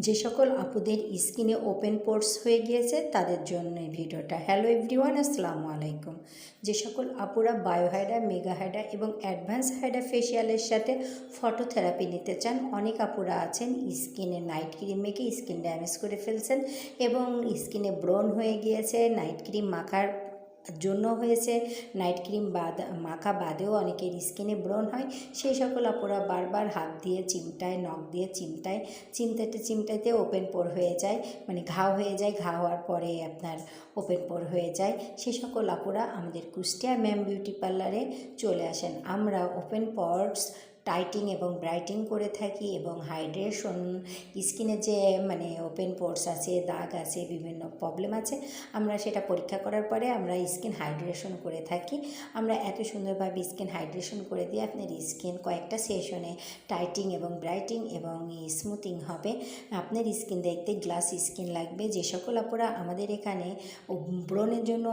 যে সকল আপুদের স্কিনে ওপেন পোর্স হয়ে গিয়েছে তাদের জন্য এই ভিডিওটা। হ্যালো এভরিওয়ান, আসসালামু আলাইকুম। যে সকল আপুরা বায়োহাইডা, মেগা হাইডা এবং অ্যাডভান্স হাইডা ফেসিয়ালের সাথে ফটোথেরাপি নিতে চান, অনেক আপুরা আছেন স্কিনে নাইট ক্রিম মেখে স্কিন ড্যামেজ করে ফেলছেন এবং স্কিনে ব্রণ হয়ে গিয়েছে, নাইট ক্রিম মাখার জন্য হয়েছে, নাইট ক্রিম মাখা বাদেও অনেকের স্কিনে ব্রণ হয়। সেই সকল আপুরা বারবার হাত দিয়ে চিমটায়, নখ দিয়ে চিমটাইতে ওপেন পোর হয়ে যায়, মানে ঘাও হয়ে যায়, ঘা হওয়ার পরে আপনার ওপেন পোর হয়ে যায়। সেই সকল আপুরা আমাদের কুষ্টিয়া ম্যাম বিউটি পার্লারে চলে আসেন। আমরা ওপেন পোরস টাইটিং এবং ব্রাইটিং করে থাকি এবং হাইড্রেশন, স্কিনে যে ওপেন পোর্স আছে, দাগ আছে, বিভিন্ন প্রবলেম আছে, আমরা সেটা পরীক্ষা করার পরে আমরা স্কিন হাইড্রেশন করে থাকি। আমরা এত সুন্দরভাবে স্কিন হাইড্রেশন করে দিয়ে আপনার স্কিন কয়েকটা সেশনে টাইটিং এবং ব্রাইটিং এবং স্মুথিং হবে। আপনার স্কিন দেখতে গ্লাস স্কিন লাগবে। যে সকল আপুরা আমাদের এখানে ব্রণের জন্য